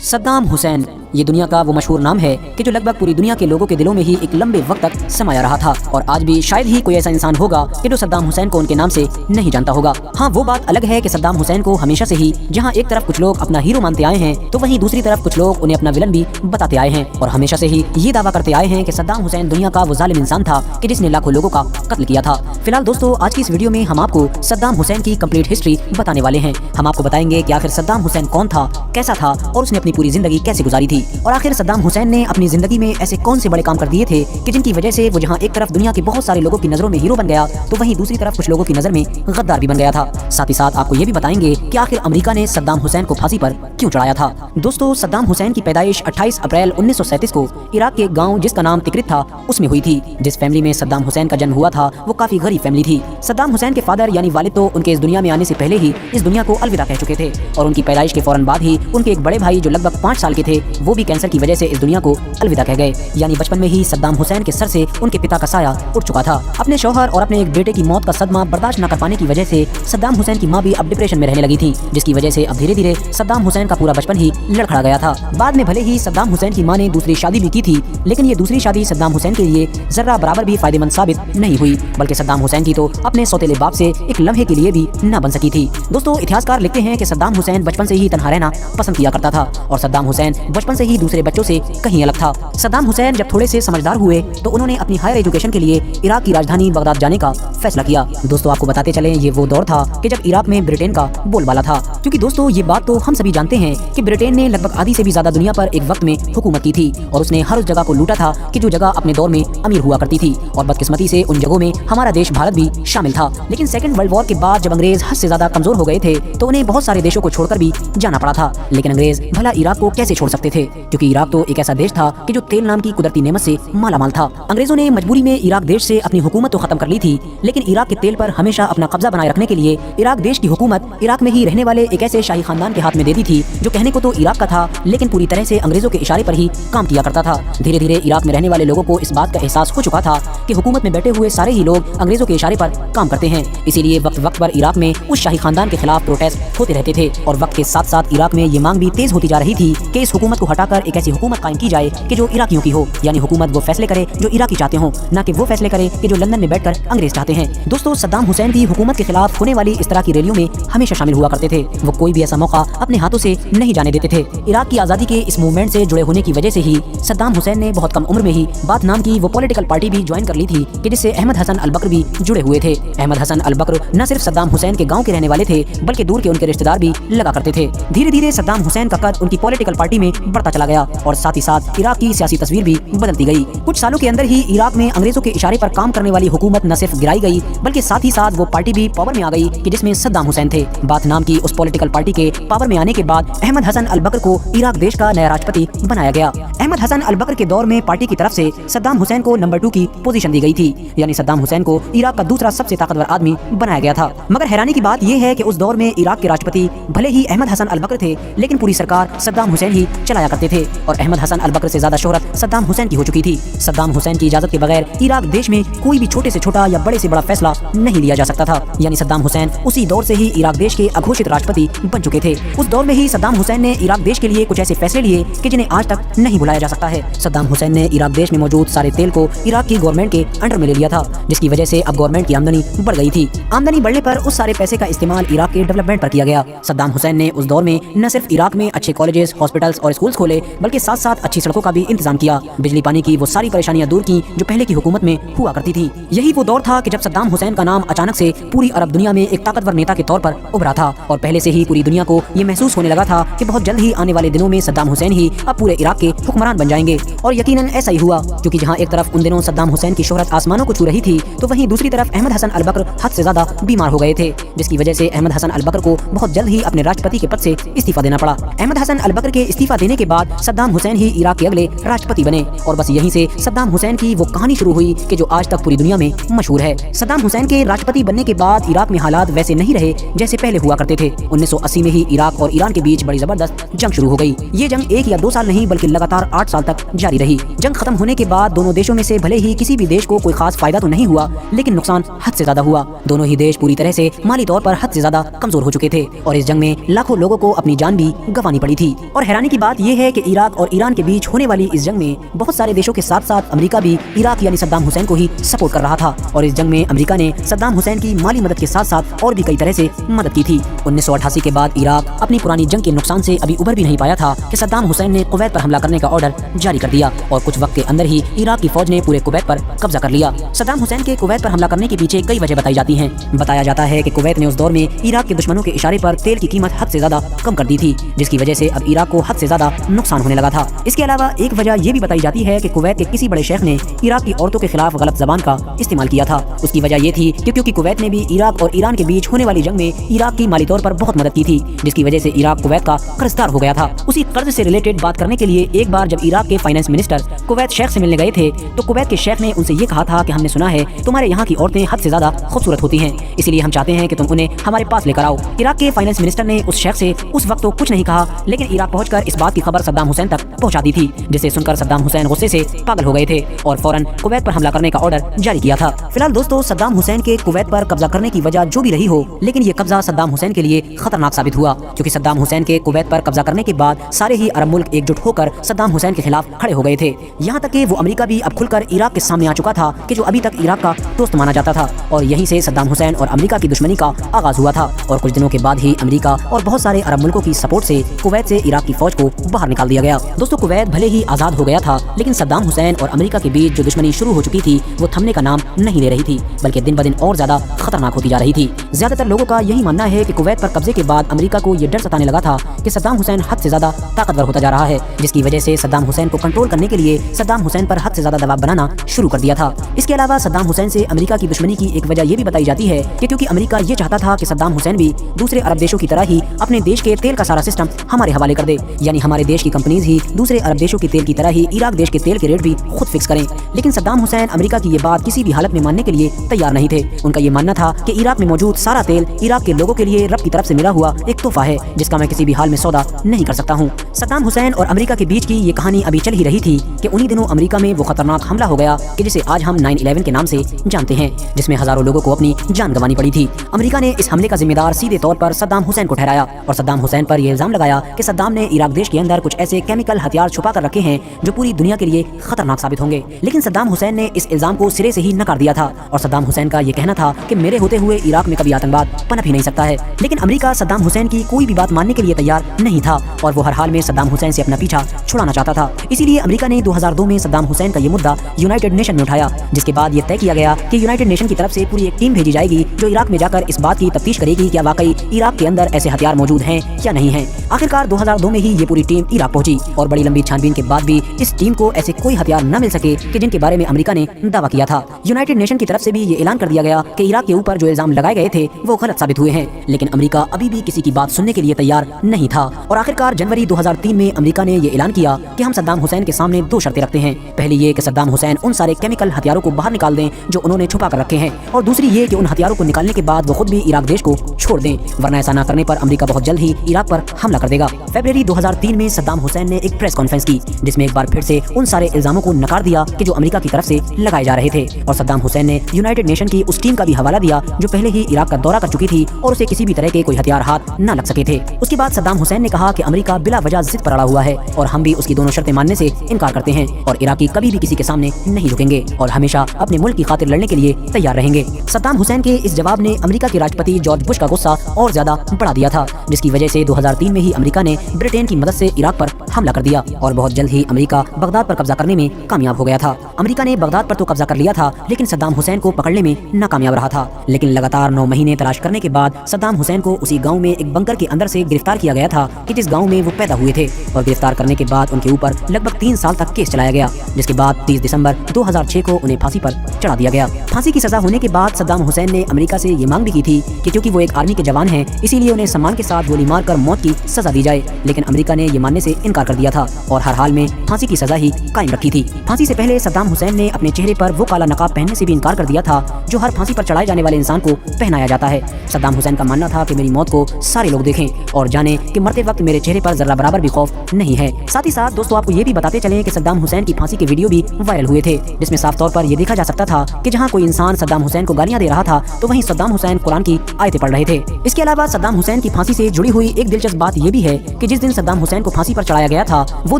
सद्दाम हुसैन ये दुनिया का वो मशहूर नाम है कि जो लगभग पूरी दुनिया के लोगों के दिलों में ही एक लंबे वक्त तक समाया रहा था और आज भी शायद ही कोई ऐसा इंसान होगा कि जो सद्दाम हुसैन को उनके नाम से नहीं जानता होगा। हाँ, वो बात अलग है कि सद्दाम हुसैन को हमेशा से ही जहाँ एक तरफ कुछ लोग अपना हीरो मानते आए हैं तो वहीं दूसरी तरफ कुछ लोग उन्हें अपना विलन भी बताते आए हैं और हमेशा से ही ये दावा करते आए हैं कि सद्दाम हुसैन दुनिया का वो जालिम इंसान था कि जिसने लाखों लोगों का कत्ल किया था। फिलहाल दोस्तों, आज की इस वीडियो में हम आपको सद्दाम हुसैन की कंप्लीट हिस्ट्री बताने वाले हैं। हम आपको बताएंगे कि आखिर सद्दाम हुसैन कौन था, कैसा था और उसने अपनी पूरी जिंदगी कैसे गुजारी थी और आखिर सद्दाम हुसैन ने अपनी जिंदगी में ऐसे कौन से बड़े काम कर दिए थे कि जिनकी वजह से वो जहां एक तरफ दुनिया के बहुत सारे लोगों की नजरों में हीरो बन गया तो वहीं दूसरी तरफ कुछ लोगों की नजर में गद्दार भी बन गया था। साथ ही साथ आपको ये भी बताएंगे कि आखिर अमेरिका ने सद्दाम हुसैन को फांसी पर क्यों चढ़ाया था। दोस्तों, सद्दाम हुसैन की पैदाइश 28 अप्रैल 1937 को इराक के एक गाँव जिसका नाम तिक्रित था उसमें हुई थी। जिस फैमिली में सद्दाम हुसैन का जन्म हुआ था वो काफी गरीब फैमिली थी। सद्दाम हुसैन के फादर यानी वालिद तो उनके इस दुनिया में आने से पहले ही इस दुनिया को अलविदा कह चुके थे और उनकी पैदाइश के फौरन बाद ही उनके एक बड़े भाई जो लगभग 5 साल के थे वो भी कैंसर की वजह से इस दुनिया को अलविदा कह गए। यानी बचपन में ही सद्दाम हुसैन के सर से उनके पिता का साया उठ चुका था। अपने शौहर और अपने एक बेटे की मौत का सदमा बर्दाश्त न कर पाने की वजह से सद्दाम हुसैन की मां भी अब डिप्रेशन में रहने लगी थी, जिसकी वजह से अब धीरे धीरे सद्दाम हुसैन का पूरा बचपन ही लड़खड़ा गया था। बाद में भले ही सद्दाम हुसैन की मां ने दूसरी शादी भी की थी, लेकिन ये दूसरी शादी सद्दाम हुसैन के लिए जर्रा बराबर भी फायदेमंद साबित नहीं हुई, बल्कि सद्दाम हुसैन की तो अपने सौतेले बाप से एक लम्हे के लिए भी न बन सकी थी। दोस्तों, इतिहासकार लिखते हैं कि सद्दाम हुसैन बचपन से ही तन्हा रहना पसंद किया करता था और सद्दाम हुसैन बचपन से ही दूसरे बच्चों से कहीं अलग था। सद्दाम हुसैन जब थोड़े से समझदार हुए तो उन्होंने अपनी हायर एजुकेशन के लिए इराक की राजधानी बगदाद जाने का फैसला किया। दोस्तों, आपको बताते चलें ये वो दौर था कि जब इराक में ब्रिटेन का बोलबाला था, क्योंकि दोस्तों ये बात तो हम सभी जानते हैं कि ब्रिटेन ने लगभग आधी से भी ज्यादा दुनिया पर एक वक्त में हुकूमत की थी और उसने हर उस जगह को लूटा था कि जो जगह अपने दौर में अमीर हुआ करती थी और बदकिस्मती से उन जगहों में हमारा देश भारत भी शामिल था। लेकिन सेकंड वर्ल्ड वॉर के बाद जब अंग्रेज हद से ज्यादा कमजोर हो गए थे तो उन्हें बहुत सारे देशों को छोड़कर भी जाना पड़ा था। लेकिन अंग्रेज भला इराक को कैसे छोड़ सकते थे, क्योंकि इराक तो एक ऐसा देश था कि जो तेल नाम की कुदरती नेमत से मालामाल था। अंग्रेजों ने मजबूरी में इराक देश से अपनी हुकूमत तो खत्म कर ली थी, लेकिन इराक के तेल पर हमेशा अपना कब्जा बनाए रखने के लिए इराक देश की हुकूमत इराक में ही रहने वाले एक ऐसे शाही खानदान के हाथ में दे दी थी जो कहने को तो इराक का था लेकिन पूरी तरह से अंग्रेजों के इशारे पर ही काम किया करता था। धीरे धीरे इराक में रहने वाले लोगों को इस बात का एहसास हो चुका था कि हुकूमत में बैठे हुए सारे ही लोग अंग्रेजों के इशारे पर काम करते हैं, इसीलिए वक्त वक्त पर इराक में उस शाही खानदान के खिलाफ प्रोटेस्ट होते रहते थे और वक्त के साथ साथ इराक में ये मांग भी तेज होती जा रही थी कि इस हुकूमत को हटाकर एक ऐसी हुकूमत कायम की जाए कि जो इराकियों की हो, यानी हुकूमत वो फैसले करे जो इराकी चाहते हो, न कि वो फैसले करे कि जो लंदन में बैठकर अंग्रेज चाहते हैं। दोस्तों, सद्दाम हुसैन भी हुकूमत के खिलाफ होने वाली इस तरह की रैलियों में हमेशा शामिल हुआ करते थे। वो कोई भी ऐसा मौका अपने हाथों से नहीं जाने देते थे। इराक की आजादी के इस मूवमेंट से जुड़े होने की वजह से ही सद्दाम हुसैन ने बहुत कम उम्र में ही बाथ नाम की वो पॉलिटिकल पार्टी भी ज्वाइन कर ली थी कि जिससे अहमद हसन अल बकर भी जुड़े हुए थे। अहमद हसन अल बकर न सिर्फ सद्दाम हुसैन के गाँव के रहने वाले थे बल्कि दूर के उनके रिश्तेदार भी लगा करते थे। धीरे धीरे सद्दाम हुसैन का कद उनकी पॉलिटिकल पार्टी में बढ़ता चला गया और साथ ही साथ इराक की सियासी तस्वीर भी बदलती गई। कुछ सालों के अंदर ही इराक में अंग्रेजों के इशारे पर काम करने वाली हुकूमत न सिर्फ गिराई गई बल्कि साथ ही साथ वो पार्टी भी पावर में आ गई कि जिसमें सद्दाम हुसैन थे। बाथ नाम की उस पॉलिटिकल पार्टी के पावर में आने के बाद अहमद हसन अल बकर को इराक देश का नया राष्ट्रपति बनाया गया। अहमद हसन अल बकर के दौर में पार्टी की तरफ से सद्दाम हुसैन को नंबर 2 की पोजीशन दी गई थी, यानी सद्दाम हुसैन को इराक का दूसरा सबसे ताकतवर आदमी बनाया गया था। मगर हैरानी की बात यह है कि उस दौर में इराक के राष्ट्रपति भले ही अहमद हसन अल बकर थे लेकिन पूरी सरकार सद्दाम हुसैन ही चलाया करते थे और अहमद हसन अल बकर से ज्यादा शोहरत सद्दाम हुसैन की हो चुकी थी। सद्दाम हुसैन की इजाजत के बगैर इराक देश में कोई भी छोटे से छोटा या बड़े से बड़ा फैसला नहीं लिया जा सकता था, यानी सद्दाम हुसैन उसी दौर से ही इराक देश के अघोषित राष्ट्रपति बन चुके थे। उस दौर में ही सद्दाम हुसैन ने इराक देश के लिए कुछ ऐसे फैसले लिए कि जिन्हें आज तक नहीं भुलाया जा सकता है। सद्दाम हुसैन ने इराक देश में मौजूद सारे तेल को इराक की गवर्नमेंट के अंडर में ले लिया था, जिसकी वजह से अब गवर्नमेंट की आमदनी बढ़ गई थी। आमदनी बढ़ने पर उस सारे पैसे का इस्तेमाल इराक के डेवलपमेंट पर किया गया। सद्दाम हुसैन ने उस दौर में न सिर्फ इराक में अच्छे कॉलेजेस, हॉस्पिटल्स और स्कूल्स खोले बल्कि साथ साथ अच्छी सड़कों का भी इंतजाम किया। बिजली पानी की वो सारी परेशानियां दूर की जो पहले की हुकूमत में हुआ करती थी। यही वो दौर था कि जब सद्दाम हुसैन का नाम अचानक से पूरी अरब दुनिया में एक ताकतवर नेता के तौर पर उभरा था और पहले से ही पूरी दुनिया को ये महसूस होने लगा था कि बहुत जल्द ही आने वाले दिनों में सद्दाम हुसैन ही अब पूरे इराक के हुक्मरान बन जाएंगे। और यकीनन ऐसा ही हुआ, क्योंकि जहां एक तरफ उन दिनों सद्दाम हुसैन की शोहरत आसमानों को छू रही थी तो वहीं दूसरी तरफ अहमद हसन अल बकर हद से ज्यादा बीमार हो गए थे, जिसकी वजह से अहमद हसन अल बकर को बहुत जल्द ही अपने राष्ट्रपति के पद से इस्तीफा देना पड़ा। अहमद हसन अल बकर के इस्तीफा देने के बाद सद्दाम हुसैन ही इराक के अगले राष्ट्रपति बने और बस यहीं से सद्दाम हुसैन की वो कहानी शुरू हुई कि जो आज तक पूरी दुनिया में मशहूर है। सद्दाम हुसैन के राष्ट्रपति बनने के बाद इराक में हालात वैसे नहीं रहे जैसे पहले हुआ करते थे। 1980 में ही इराक और ईरान के बीच बड़ी जबरदस्त जंग शुरू हो गई। ये जंग 1 या 2 साल नहीं बल्कि लगातार 8 साल तक जारी रही। जंग खत्म होने के बाद दोनों देशों में से भले ही किसी भी देश को कोई खास फायदा तो नहीं हुआ, लेकिन नुकसान हद से ज्यादा हुआ। दोनों ही देश पूरी तरह से माली तौर पर हद से ज्यादा कमजोर हो चुके थे और इस जंग में लाखों लोगों को अपनी जान भी गंवानी पड़ी थी। और हैरानी की बात यह है कि इराक और ईरान के बीच होने वाली इस जंग में बहुत सारे देशों के साथ साथ अमेरिका भी इराक यानी सद्दाम हुसैन को ही सपोर्ट कर रहा था और इस जंग में अमेरिका ने सद्दाम हुसैन की माली मदद के साथ साथ और भी कई तरह से मदद की थी। 1988 के बाद इराक अपनी पुरानी जंग के नुकसान से अभी उभर भी नहीं पाया था कि सद्दाम हुसैन ने कुवैत पर हमला करने का ऑर्डर जारी कर दिया और कुछ वक्त के अंदर ही इराक की फौज ने पूरे कुवैत पर कब्जा कर लिया। सद्दाम हुसैन के कुवैत पर हमला करने के पीछे कई वजह बताई जाती हैं। बताया जाता है कि कुवैत ने उस दौर में इराक के दुश्मनों के इशारे पर तेल की कीमत हद से ज्यादा कम कर दी थी, जिसकी वजह से अब इराक को हद से ज्यादा नुकसान होने लगा था। इसके अलावा एक वजह यह भी बताई जाती है कि कुवैत के किसी बड़े शेख ने इराक की औरतों के खिलाफ गलत जबान का इस्तेमाल किया था। उसकी वजह यह थी कि क्योंकि कुवैत ने भी इराक और ईरान के बीच होने वाली जंग में इराक की माली तौर पर बहुत मदद की थी, जिसकी वजह से इराक कुवैत का कर्जदार हो गया था। उसी कर्ज से रिलेटेड बात करने के लिए एक बार जब इराक के फाइनेंस मिनिस्टर कुवैत शेख से मिलने गए थे तो कुवैत के शेख ने उनसे ये कहा था कि हमने सुना है तुम्हारे यहाँ की औरतें हद से ज्यादा खूबसूरत होती हैं, इसलिए हम चाहते हैं कि तुम उन्हें हमारे पास लेकर आओ। इराक के फाइनेंस मिनिस्टर ने उस शेख से उस वक्त तो कुछ नहीं कहा, लेकिन इराक पहुंचकर इस बात की खबर सद्दाम हुसैन तक पहुंचा दी थी, जिसे सुनकर सद्दाम हुसैन गुस्से से पागल हो गए थे और फौरन कुवैत पर हमला करने का ऑर्डर जारी किया था। फिलहाल दोस्तों, सद्दाम हुसैन के कुवैत पर कब्जा करने की वजह जो भी रही हो, लेकिन ये कब्जा सद्दाम हुसैन के लिए खतरनाक साबित हुआ, क्योंकि सद्दाम हुसैन के कुवैत पर कब्जा करने के बाद सारे ही अरब मुल्क एकजुट होकर सद्दाम हुसैन के खिलाफ खड़े हो गए थे। यहाँ तक कि वो अमेरिका भी अब खुलकर इराक के सामने आ चुका था कि जो अभी तक इराक का दोस्त माना जाता था और यहीं से सद्दाम हुसैन और अमेरिका की दुश्मनी का आगाज हुआ था। और कुछ दिनों के बाद ही अमेरिका और बहुत सारे अरब मुल्कों की सपोर्ट से कुवैत से इराक की फौज को बाहर निकाल दिया गया। दोस्तों, कुवैत भले ही आजाद हो गया था, लेकिन सद्दाम हुसैन और अमेरिका के बीच जो दुश्मनी शुरू हो चुकी थी वो थमने का नाम नहीं ले रही थी, बल्कि दिन ब दिन और ज्यादा खतरनाक होती जा रही थी। ज्यादातर लोगों का यही मानना है कि कुवैत पर कब्जे के बाद अमेरिका को ये डर सताने लगा था कि सद्दाम हुसैन हद से ज्यादा ताकतवर होता जा रहा है, जिसकी वजह से सद्दाम हुसैन को कंट्रोल करने के लिए सद्दाम हुसैन पर हद से ज्यादा दबाव बनाना शुरू कर दिया था। इसके अलावा सद्दाम हुसैन से अमेरिका की दुश्मनी की एक वजह ये भी बताई जाती है कि क्योंकि अमेरिका ये चाहता था कि सद्दाम हुसैन भी दूसरे अरब देशों की तरह ही अपने देश के तेल का सारा सिस्टम हमारे हवाले कर दे, यानी हमारे देश की कंपनीज ही दूसरे अरब देशों के तेल की तरह ही इराक देश के तेल के रेट भी खुद फिक्स करें। लेकिन सद्दाम हुसैन अमेरिका की ये बात किसी भी हालत में मानने के लिए तैयार नहीं थे। उनका ये मानना था कि इराक में मौजूद सारा तेल इराक के लोगों के लिए रब की तरफ से मिला हुआ एक तोहफा है, जिसका मैं किसी भी हाल में सौदा नहीं कर सकता हूँ। सद्दाम हुसैन और अमेरिका के बीच की ये कहानी अभी चल ही रही थी कि उन्हीं दिनों अमेरिका में वो खतरनाक हमला हो गया कि जिसे आज हम 9/11 के नाम से जानते हैं, जिसमें हजारों लोगों को अपनी जान गंवानी पड़ी थी। अमेरिका ने इस हमले का जिम्मेदार सीधे तौर पर सद्दाम हुसैन को ठहराया और सद्दाम हुसैन पर यह इल्जाम लगाया कि सद्दाम ने इराक देश के अंदर कुछ ऐसे केमिकल हथियार छुपा कर रखे हैं जो पूरी दुनिया के लिए खतरनाक साबित होंगे। लेकिन सद्दाम हुसैन ने इस इल्जाम को सिरे से ही नकार दिया था और सद्दाम हुसैन का ये कहना था कि मेरे होते हुए इराक में कभी आतंकवाद पनप ही नहीं सकता है। लेकिन अमेरिका सद्दाम हुसैन की कोई भी बात मानने के लिए तैयार नहीं था और वो हर हाल में सद्दाम हुसैन से अपना पीछा छुड़ाना चाहता था। इसीलिए अमेरिका ने 2002 में सद्दाम हुसैन का ये मुद्दा यूनाइटेड नेशन में उठाया, जिसके बाद ये तय किया गया कि यूनाइटेड नेशन की तरफ से पूरी एक टीम भेजी जाएगी जो इराक में जाकर इस बात की तफ्तीश करेगी कि वाकई इराक के अंदर ऐसे हथियार मौजूद हैं या नहीं हैं। आखिरकार 2002 में ही ये पूरी टीम इराक पहुंची और बड़ी लंबी छानबीन के बाद भी इस टीम को ऐसे कोई हथियार न मिल सके कि जिनके बारे में अमेरिका ने दावा किया था। यूनाइटेड नेशन की तरफ से भी ये ऐलान कर दिया गया कि इराक के ऊपर जो इल्जाम लगाए गए थे वो गलत साबित हुए हैं, लेकिन अमेरिका अभी भी किसी की बात सुनने के लिए तैयार नहीं था। और आखिरकार जनवरी 2003 में अमेरिका ने ये ऐलान किया कि हम सद्दाम हुसैन के सामने 2 शर्तें रखते हैं। पहली ये कि सद्दाम हुसैन उन सारे केमिकल हथियारों को बाहर निकाल दें जो उन्होंने छुपा कर रखे हैं, और दूसरी ये कि उन हथियारों को निकालने के बाद वो खुद भी इराक देश को छोड़ दें, वरना ऐसा न करने पर अमेरिका बहुत जल्द ही इराक पर हमला कर देगा। फरवरी 2003 में सद्दाम हुसैन ने एक प्रेस कॉन्फ्रेंस की जिसमें एक बार फिर से उन सारे इल्जामों को नकार दिया कि जो अमेरिका की तरफ से लगाए जा रहे थे, और सद्दाम हुसैन ने यूनाइटेड नेशन की उस टीम का भी हवाला दिया जो पहले ही इराक का दौरा कर चुकी थी और उसे किसी भी तरह के कोई हथियार हाथ न लग सके थे। उसके बाद सद्दाम हुसैन ने कहा कि अमेरिका बिला वजह जिद पर अड़ा हुआ है और हम भी उसकी दोनों शर्तें मानने से इनकार करते हैं और इराकी कभी भी किसी के सामने नहीं झुकेंगे और हमेशा अपने मुल्क की खातिर लड़ने के लिए तैयार रहेंगे। सद्दाम हुसैन के इस जवाब ने अमेरिका के राष्ट्रपति जॉर्ज बुश का गुस्सा और ज्यादा बढ़ा दिया था, जिसकी वजह से 2003 में ही अमेरिका ने ब्रिटेन की मदद से इराक पर हमला कर दिया और बहुत जल्द ही अमेरिका बगदाद पर कब्जा करने में कामयाब हो गया था। अमेरिका ने बगदाद पर तो कब्जा कर लिया था, लेकिन सद्दाम हुसैन को पकड़ने में नाकामयाब रहा था। लेकिन लगातार 9 महीने तलाश करने के बाद सद्दाम हुसैन को उसी गाँव में एक बंकर के अंदर से गिरफ्तार किया गया था कि जिस गाँव में वो पैदा हुए थे, और गिरफ्तार करने के बाद उनके ऊपर लगभग 3 साल तक केस चलाया गया, जिसके बाद 30 दिसंबर 2006 को उन्हें फांसी पर चढ़ा दिया गया। फांसी की सजा होने के बाद सद्दाम हुसैन ने अमेरिका से ये मांग भी की थी कि क्योंकि वो एक आर्मी के जवान हैं, इसीलिए उन्हें सम्मान के साथ गोली मारकर मौत की सजा दी जाए, लेकिन अमेरिका ने ये मानने मानने से इनकार कर दिया था और हर हाल में फांसी की सजा ही कायम रखी थी। फांसी से पहले सद्दाम हुसैन ने अपने चेहरे पर वो काला नकाब पहनने से भी इनकार कर दिया था जो हर फांसी पर चढ़ाए जाने वाले इंसान को पहनाया जाता है। सद्दाम हुसैन का मानना था कि मेरी मौत को सारे लोग देखें और जाने कि मरते वक्त मेरे चेहरे पर जरा बराबर भी खौफ नहीं है। साथ ही साथ दोस्तों आपको ये भी बताते चलें कि सद्दाम हुसैन की फांसी के वीडियो भी वायरल हुए थे, जिसमें साफ तौर पर यह देखा जा सकता था कि जहां कोई इंसान सद्दाम हुसैन को गालियां दे रहा था तो वहीं सद्दाम हुसैन कुरान की आयतें पढ़ रहे थे। इसके अलावा सद्दाम हुसैन की फांसी से जुड़ी हुई एक दिलचस्प बात यह भी है कि जिस दिन सद्दाम हुसैन को फांसी पर चढ़ाया गया था वो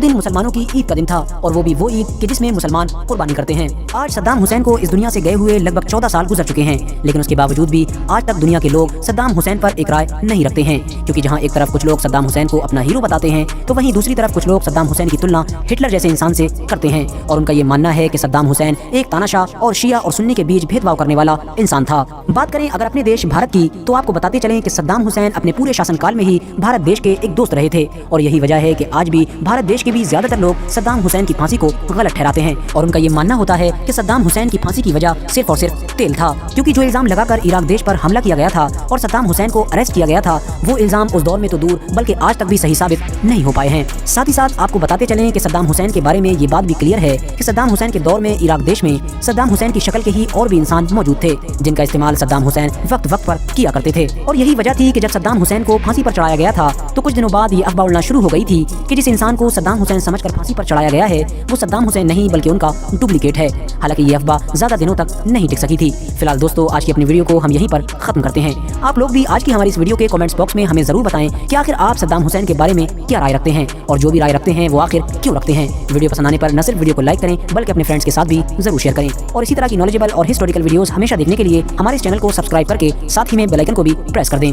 दिन मुसलमानों की ईद का दिन था और वो भी वो ईद कि जिसमें मुसलमान कुर्बानी करते हैं। आज सद्दाम हुसैन को इस दुनिया से गए हुए लगभग 14 साल गुजर चुके हैं, लेकिन उसके बावजूद भी आज तक दुनिया के लोग सद्दाम हुसैन पर एक राय नहीं रखते हैं, क्योंकि जहां एक तरफ कुछ लोग सद्दाम हुसैन को अपना हीरो बताते हैं तो वहीं दूसरी तरफ कुछ लोग सद्दाम हुसैन की तुलना हिटलर जैसे इंसान से करते हैं और उनका ये मानना है कि सद्दाम हुसैन एक तानाशाह और शिया और सुन्नी के बीच भेदभाव करने वाला इंसान था। बात करें अगर अपने देश भारत की तो आपको बताते चलें कि सद्दाम हुसैन अपने पूरे शासनकाल में ही भारत देश के एक दोस्त रहे थे और यही वजह है कि आज भी भारत देश के भी ज्यादातर लोग सद्दाम हुसैन की फांसी को गलत ठहराते हैं और उनका ये मानना होता है कि सद्दाम हुसैन की फांसी की वजह सिर्फ और सिर्फ तेल था, क्योंकि जो इल्जाम लगाकर इराक देश पर हमला किया गया था और सद्दाम हुसैन को अरेस्ट किया गया था वो इल्जाम उस दौर में तो दूर बल्कि आज तक भी सही साबित नहीं हो पाए हैं। साथ ही साथ आपको बताते चलें कि सद्दाम हुसैन के बारे में ये बात भी क्लियर है कि सद्दाम हुसैन के दौर में इराक देश में सद्दाम हुसैन की शक्ल के ही और भी इंसान मौजूद थे जिनका इस्तेमाल सद्दाम हुसैन वक्त वक्त पर किया करते थे और यही वजह थी कि जब सद्दाम हुसैन को फांसी पर चढ़ाया गया था तो कुछ दिनों बाद ये अफवाह उड़ना शुरू हो गई थी कि जिस इंसान को सद्दाम हुसैन समझकर फांसी पर चढ़ाया गया है वो सद्दाम हुसैन नहीं बल्कि उनका डुप्लीकेट है। हालांकि ये अफवाह ज्यादा दिनों तक नहीं टिक सकी थी। फिलहाल दोस्तों आज की अपनी वीडियो को हम यहीं पर खत्म करते हैं। आप लोग भी आज की हमारी इस वीडियो के कमेंट्स बॉक्स में हमें जरूर बताएं कि आखिर आप सद्दाम हुसैन के बारे में क्या राय रखते हैं और जो भी राय रखते हैं वो आखिर क्यों रखते हैं। वीडियो पसंद आने पर न सिर्फ वीडियो को लाइक करें बल्कि अपने फ्रेंड्स के साथ भी जरूर शेयर करें और इसी तरह की नॉलेजेबल और हिस्टोरिकल वीडियोस हमेशा देखने के लिए हमारे इस चैनल को सब्सक्राइब करके साथ ही में बेल आइकन को भी प्रेस कर दें।